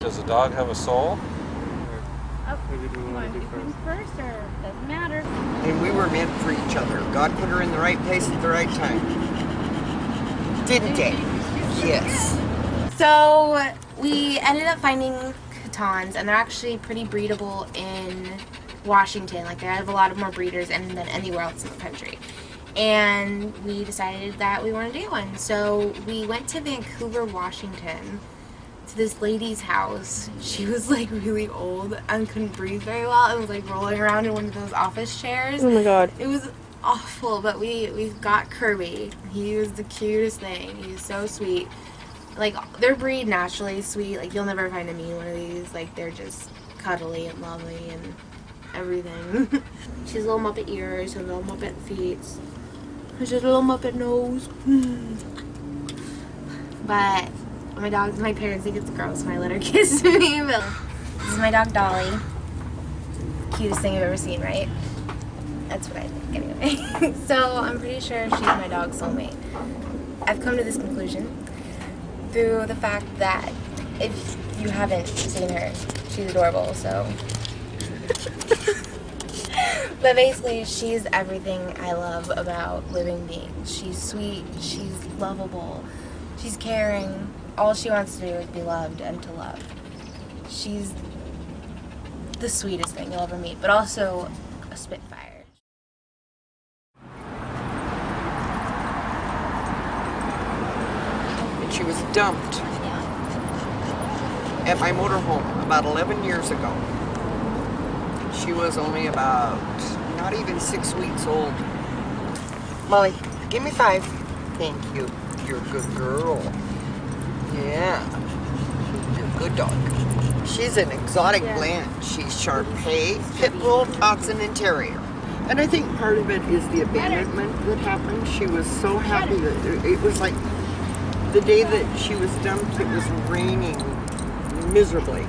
Does a dog have a soul? Oh, you want to do first or doesn't matter? And we were meant for each other. God put her in the right place at the right time. Didn't they? Yes. So we ended up finding Catons, and they're actually pretty breedable in Washington. Like, they have a lot of more breeders than anywhere else in the country. And we decided that we wanted to get one. So we went to Vancouver, Washington, to this lady's house. She was like really old and couldn't breathe very well and was like rolling around in one of those office chairs. Oh my god. It was awful, but we got Kirby. He was the cutest thing. He was so sweet. Like, their breed naturally sweet. Like, you'll never find a mean one of these. Like, they're just cuddly and lovely and everything. She has little Muppet ears and little Muppet feet. She's a little Muppet nose. But my parents think it's gross when I let her kiss me. But this is my dog Dolly. Cutest thing I've ever seen, right? That's what I think anyway. So I'm pretty sure she's my dog's soulmate. I've come to this conclusion through the fact that if you haven't seen her, she's adorable, so. But basically, she's everything I love about living beings. She's sweet, she's lovable, she's caring. All she wants to do is be loved and to love. She's the sweetest thing you'll ever meet, but also a spitfire. And she was dumped at my motorhome about 11 years ago. She was only about not even 6 weeks old. Molly, give me 5. Thank you. You're a good girl. Yeah. You're a good dog. She's an exotic blend. She's Shar-Pei, Pit Bull, Dachshund, and Terrier. And I think part of it is the abandonment that happened. She was so happy that it was like the day that she was dumped, it was raining miserably.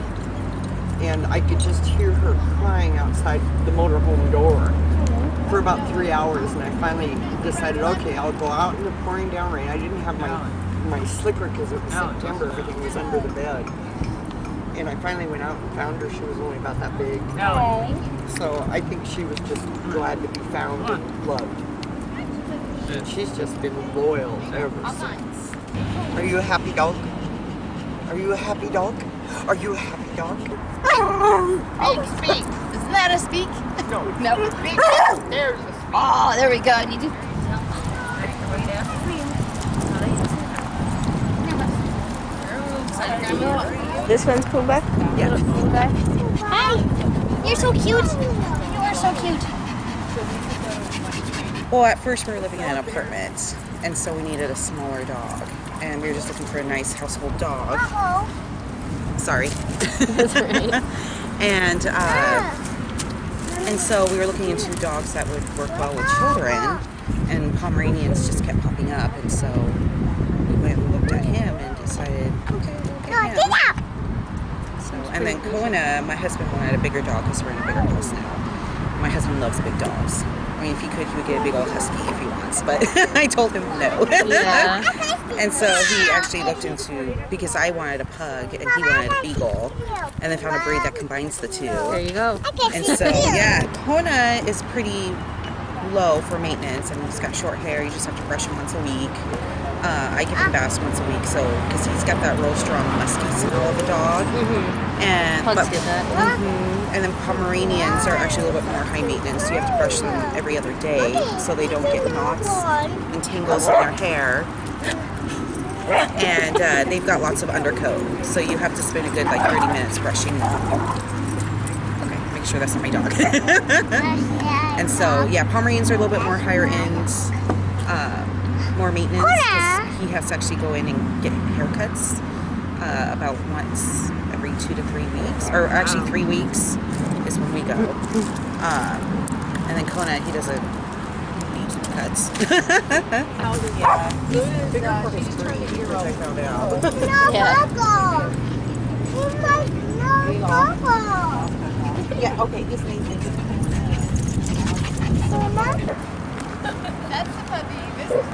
And I could just hear her crying outside the motorhome door for about 3 hours. And I finally decided, okay, I'll go out in the pouring down rain. I didn't have my slicker because it was September. Everything was under the bed. And I finally went out and found her. She was only about that big. So I think she was just glad to be found and loved. And she's just been loyal ever since. Are you a happy dog? Are you a happy dog? Are you a happy dog? Oh, speak. Isn't that a speak? No. No. Speak. There's a speak. Oh, there we go. You do. This one's Pumbaa? Yeah. Hi. You're so cute. You are so cute. Well, at first we were living in an apartment, and so we needed a smaller dog. And we were just looking for a nice household dog. Sorry. That's right. And so we were looking into dogs that would work well with children, and Pomeranians just kept popping up, and so we went and looked at him and decided, okay, we'll get him. So, and then Kona, my husband wanted a bigger dog because we're in a bigger house now. My husband loves big dogs. I mean, if he could, he would get a big old husky if he wants, but I told him no. Yeah. And so he actually looked into, because I wanted a pug and he wanted a beagle, and then found a breed that combines the two. There you go. And so, yeah, Kona is pretty low for maintenance. I mean, he's got short hair. You just have to brush him once a week. I give him baths once a week, so because he's got that real strong musky smell of a dog. And Pugs get that. And then Pomeranians are actually a little bit more high maintenance. So you have to brush them every other day so they don't get knots and tangles in their hair. And they've got lots of undercoat, so you have to spend a good like 30 minutes brushing them. Okay, make sure that's not my dog. And so, yeah, Pomeranians are a little bit more higher end, more maintenance. 'Cause he has to actually go in and get haircuts about once every 2 to 3 weeks, or actually 3 weeks is when we go. And then Kona, he doesn't need cuts. Yeah, bigger for his breed, which I found out. Yeah, okay, his name is. That's the puppy. This is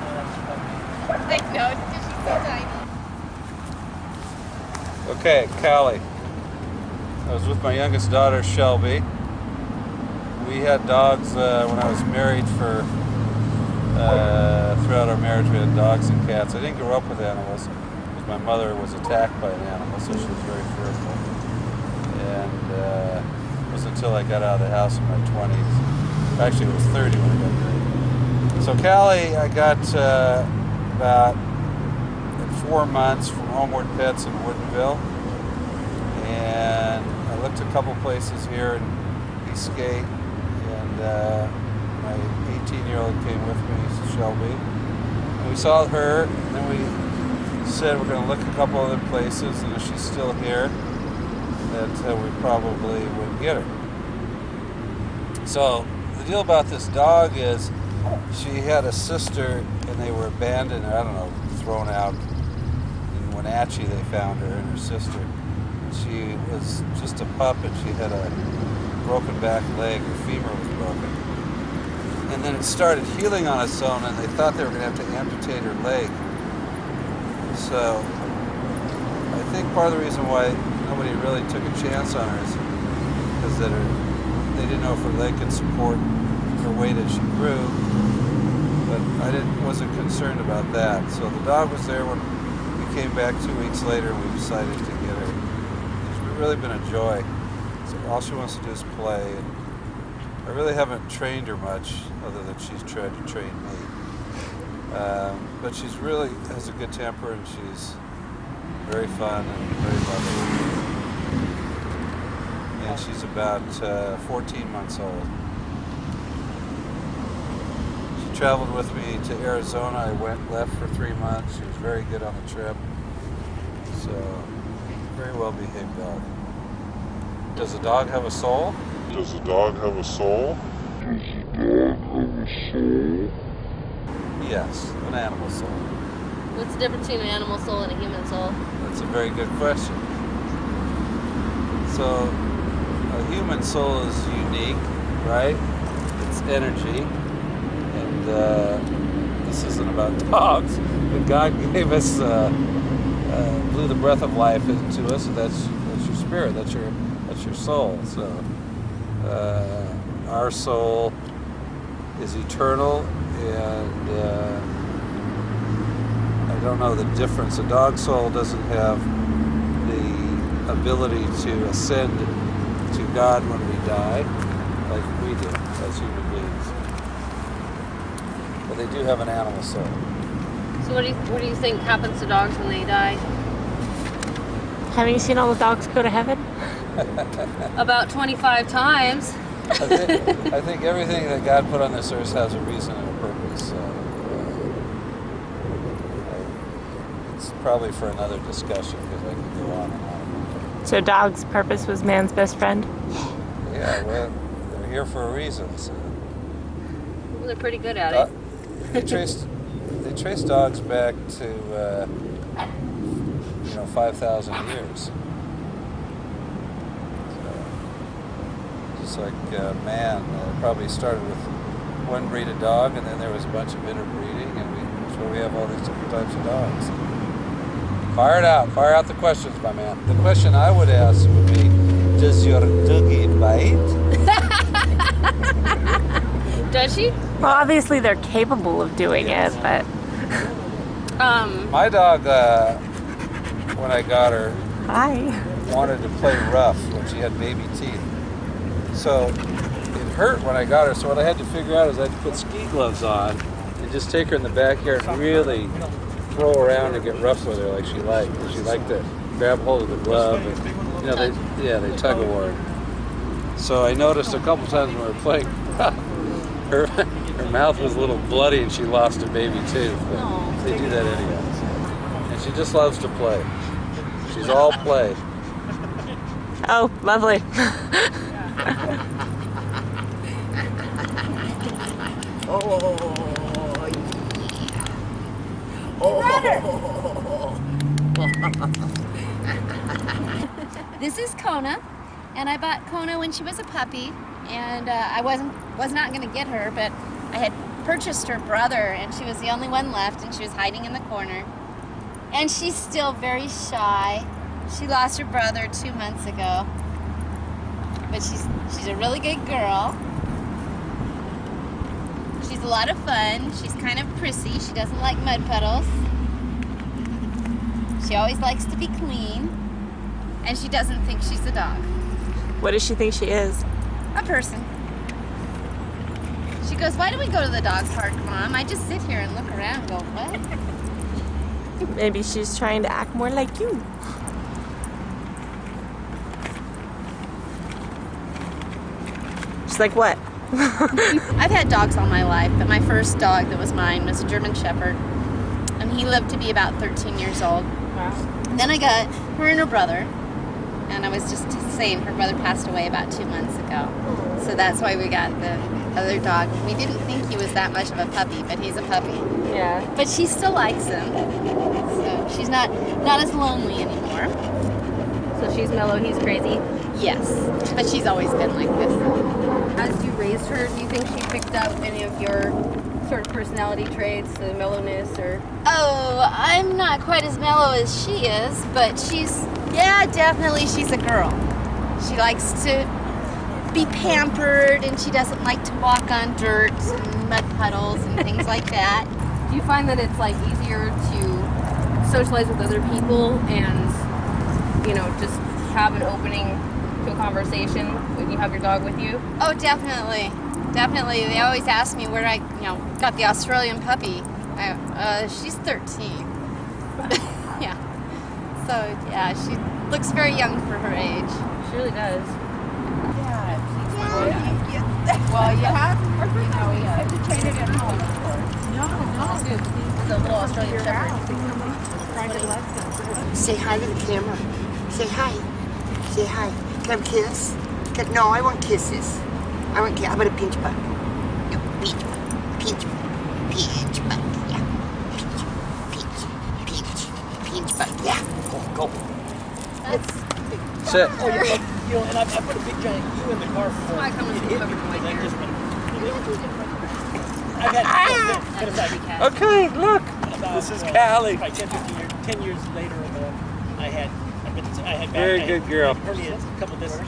like no, because she's so tiny. Okay, Callie, I was with my youngest daughter, Shelby. We had dogs when I was married for, throughout our marriage we had dogs and cats. I didn't grow up with animals because my mother was attacked by an animal, so she was very fearful. And it was until I got out of the house in my 20s. Actually, it was 30 when I got married. So Callie, I got about 4 months from Homeward Pets in Woodinville. And I looked a couple places here in Eastgate. And my 18-year-old came with me, Shelby. And we saw her, and then we said we're going to look a couple other places, and if she's still here, that we probably would get her. So the deal about this dog is she had a sister, and they were abandoned, I don't know, thrown out. In Wenatchee they found her and her sister. She was just a pup, and she had a broken back leg, her femur was broken. And then it started healing on its own, and they thought they were going to have to amputate her leg. So I think part of the reason why nobody really took a chance on her is because they didn't know if her leg could support her weight as she grew. But I wasn't concerned about that. So the dog was there when we came back 2 weeks later, and we decided to get her. It's really been a joy. So all she wants to do is play. And I really haven't trained her much, other than she's tried to train me. But she's really has a good temper, and she's very fun and very loving. And she's about 14 months old. She traveled with me to Arizona. I left for 3 months. She was very good on the trip. So, very well behaved dog. Does a dog have a soul? Does a dog have a soul? Does a dog have a soul? Yes, an animal soul. What's the difference between an animal soul and a human soul? That's a very good question. So, a human soul is unique, right? It's energy. And this isn't about dogs, but God gave us, blew the breath of life into us, and that's your spirit, that's your soul. So, our soul is eternal, and I don't know the difference. A dog soul doesn't have the ability to ascend to God when we die, like we do as human beings. But they do have an animal soul. So what do you think happens to dogs when they die? Haven't you seen all the dogs go to heaven? About 25 times. I think everything that God put on this earth has a reason and a purpose. It's probably for another discussion, because I can go on and on. So dog's purpose was man's best friend? Yeah, well, they're here for a reason. So. Well, they're pretty good at it. They trace dogs back to 5,000 years. Just like man, probably started with one breed of dog, and then there was a bunch of interbreeding, and that's why we have all these different types of dogs. Fire out the questions, my man. The question I would ask would be, does your doggy bite? Does she? Well, obviously they're capable of doing it, but... My dog, when I got her, Hi. wanted to play rough when she had baby teeth. So it hurt when I got her, so what I had to figure out is I had to put ski gloves on and just take her in the backyard and really throw around and get rough with her like she liked. And she liked to grab hold of the glove and, they tug of war. So I noticed a couple times when we were playing, her mouth was a little bloody and she lost a baby tooth. But they do that anyway. And she just loves to play. She's all play. Oh, lovely. This is Kona, and I bought Kona when she was a puppy, and I was not going to get her, but I had purchased her brother, and she was the only one left, and she was hiding in the corner. And she's still very shy. She lost her brother 2 months ago, but she's a really good girl. She's a lot of fun. She's kind of prissy. She doesn't like mud puddles. She always likes to be clean. And she doesn't think she's a dog. What does she think she is? A person. She goes, why do we go to the dog park, Mom? I just sit here and look around and go, what? Maybe she's trying to act more like you. She's like, what? I've had dogs all my life, but my first dog that was mine was a German Shepherd. And he lived to be about 13 years old. Wow. And then I got her and her brother. And I was just saying her brother passed away about 2 months ago. So that's why we got the other dog. We didn't think he was that much of a puppy, but he's a puppy. Yeah. But she still likes him. So she's not as lonely anymore. So she's mellow, he's crazy. Yes. But she's always been like this. As you raised her, do you think she picked up any of your sort of personality traits, the mellowness or? Oh, I'm not quite as mellow as she is, but definitely she's a girl. She likes to be pampered, and she doesn't like to walk on dirt and mud puddles and things like that. Do you find that it's like easier to socialize with other people and, you know, just have an opening to a conversation when you have your dog with you? Oh, definitely. Definitely. They always ask me where I, got the Australian puppy. She's 13. Yeah. So, yeah, she looks very young for her age. She really does. Well, you have to train it at home. The little Australian Shepherd. Say hi to the camera. Say hi. Say hi. Can I kiss? No, I want kisses. I want kisses. How about a pinch bug? No, pinch bug. Pinch bug. Pinch bug. Yeah. Pinch bug. Yeah. Go. Sit. Oh, you know, and I put a big giant U in the car for it. It hit me. And I just went. I've had. Okay, look. About, This is Callie. Like 10 years later, I had Very good girl. Herniated a couple discs.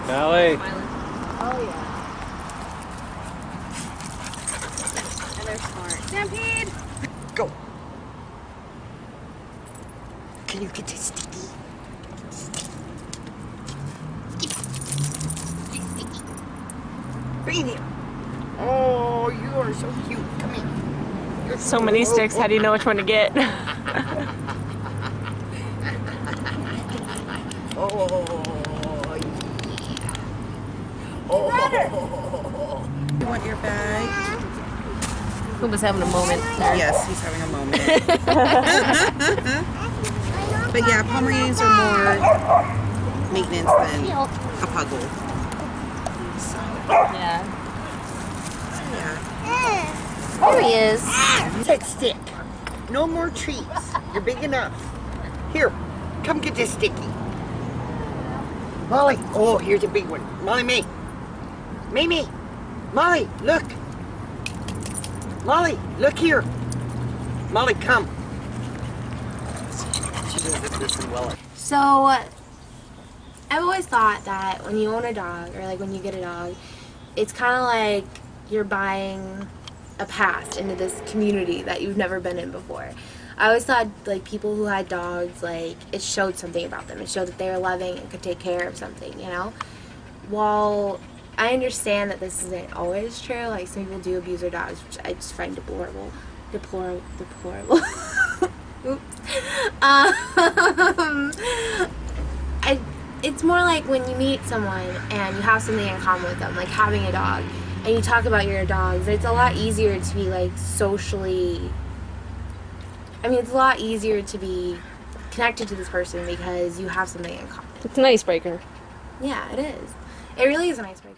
Callie. Oh, yeah. And they're smart. Stampede! Go. Can you get this sticky? Sticky. Bring it here. Oh, you are so cute. Come here. You're So many sticks, how do you know which one to get? Oh, yeah. Oh. You want your bag? Pumbaa's having a moment. Yes, he's having a moment. But yeah, Pomeranians are more maintenance than a puggle. So, Yeah. yeah. There he is. Take stick. No more treats. You're big enough. Here, come get this sticky. Molly. Oh, here's a big one. Molly, Mimi. Molly, look. Molly, look here. Molly, come. She doesn't listen well. So, I've always thought that when you own a dog, or like when you get a dog, it's kind of like you're buying a pass into this community that you've never been in before. I always thought like people who had dogs, like it showed something about them. It showed that they were loving and could take care of something, you know? While I understand that this isn't always true, like some people do abuse their dogs, which I just find deplorable. Oops. It's more like when you meet someone and you have something in common with them, like having a dog, and you talk about your dogs. It's a lot easier to be like socially. I mean, it's a lot easier to be connected to this person because you have something in common. It's an icebreaker. Yeah, it is. It really is an icebreaker.